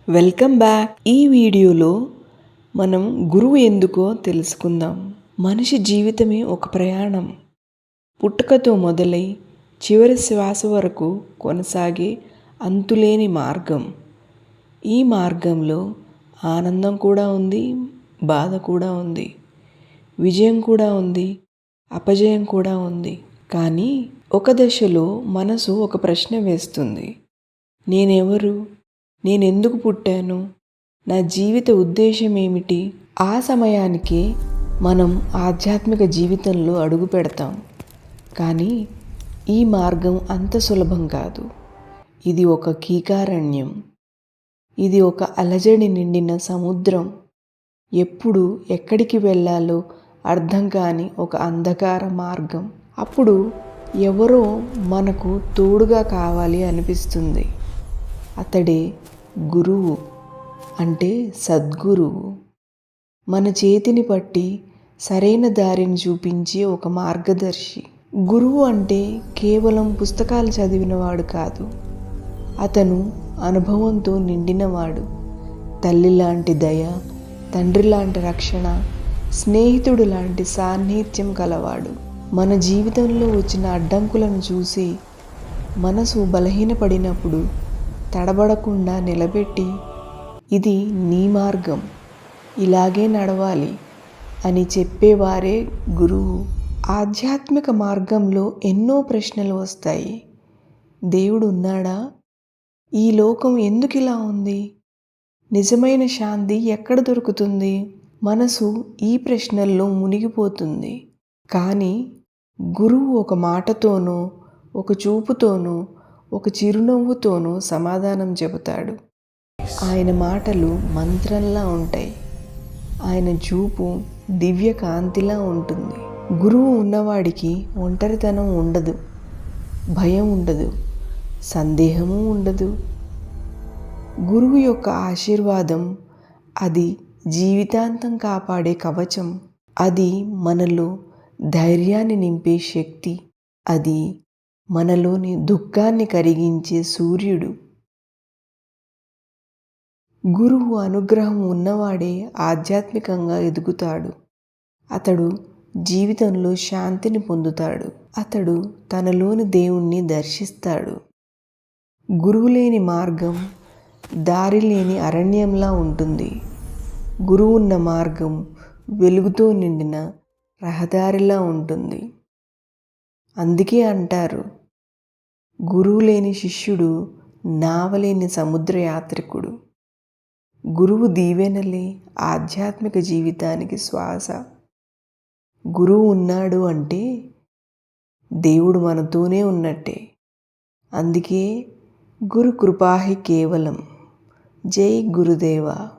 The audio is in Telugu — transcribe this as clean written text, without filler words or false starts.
Welcome back. ఈ వీడియోలో మనం గురువు ఎందుకో తెలుసుకుందాం. మనిషి జీవితమే ఒక ప్రయాణం. పుట్టుకతో మొదలై చివరి శ్వాస వరకు కొనసాగే అంతులేని మార్గం. ఈ మార్గంలో ఆనందం కూడా ఉంది, బాధ కూడా ఉంది, విజయం కూడా ఉంది, అపజయం కూడా ఉంది. కానీ ఒక దశలో మనసు ఒక ప్రశ్న వేస్తుంది. నేనెవరు? నేనెందుకు పుట్టాను? నా జీవిత ఉద్దేశం ఏమిటి? ఆ సమయానికి మనం ఆధ్యాత్మిక జీవితంలో అడుగు పెడతాం. కానీ ఈ మార్గం అంత సులభం కాదు. ఇది ఒక కీకారణ్యం. ఇది ఒక అలజడి నిండిన సముద్రం. ఎప్పుడు ఎక్కడికి వెళ్ళాలో అర్థం కాని ఒక అంధకార మార్గం. అప్పుడు ఎవరో మనకు తోడుగా కావాలి అనిపిస్తుంది. అతడే గురువు, అంటే సద్గురువు. మన చేతిని పట్టి సరైన దారిని చూపించే ఒక మార్గదర్శి. గురువు అంటే కేవలం పుస్తకాలు చదివినవాడు కాదు. అతను అనుభవంతో నిండినవాడు. తల్లి లాంటి దయ, తండ్రి లాంటి రక్షణ, స్నేహితుడు లాంటి సాన్నిహిత్యం కలవాడు. మన జీవితంలో వచ్చిన అడ్డంకులను చూసి మనసు బలహీనపడినప్పుడు తడబడకుండా నిలబెట్టి, ఇది నీ మార్గం, ఇలాగే నడవాలి అని చెప్పేవారే గురువు. ఆధ్యాత్మిక మార్గంలో ఎన్నో ప్రశ్నలు వస్తాయి. దేవుడు ఉన్నాడా? ఈ లోకం ఎందుకు ఇలా ఉంది? నిజమైన శాంతి ఎక్కడ దొరుకుతుంది? మనసు ఈ ప్రశ్నల్లో మునిగిపోతుంది. కానీ గురువు ఒక మాటతోనో, ఒక చూపుతోనో, ఒక చిరునవ్వుతోనూ సమాధానం చెబుతాడు. ఆయన మాటలు మంత్రంలా ఉంటాయి. ఆయన చూపు దివ్య కాంతిలా ఉంటుంది. గురువు ఉన్నవాడికి ఒంటరితనం ఉండదు, భయం ఉండదు, సందేహము ఉండదు. గురువు యొక్క ఆశీర్వాదం అది జీవితాంతం కాపాడే కవచం. అది మనలో ధైర్యాన్ని నింపే శక్తి. అది మనలోని దుఃఖాన్ని కరిగించే సూర్యుడు. గురువు అనుగ్రహం ఉన్నవాడే ఆధ్యాత్మికంగా ఎదుగుతాడు. అతడు జీవితంలో శాంతిని పొందుతాడు. అతడు తనలోని దేవుణ్ణి దర్శిస్తాడు. గురువు లేని మార్గం దారి లేని అరణ్యంలా ఉంటుంది. గురువున్న మార్గం వెలుగుతో నిండిన రహదారిలా ఉంటుంది. అందుకే అంటారు, గురువు లేని శిష్యుడు నావలేని సముద్రయాత్రికుడు. గురువు దీవెనలే ఆధ్యాత్మిక జీవితానికి శ్వాస. గురువు ఉన్నాడు అంటే దేవుడు మనతోనే ఉన్నట్టే. అందుకే గురు కృపాహి కేవలం. జై గురుదేవా.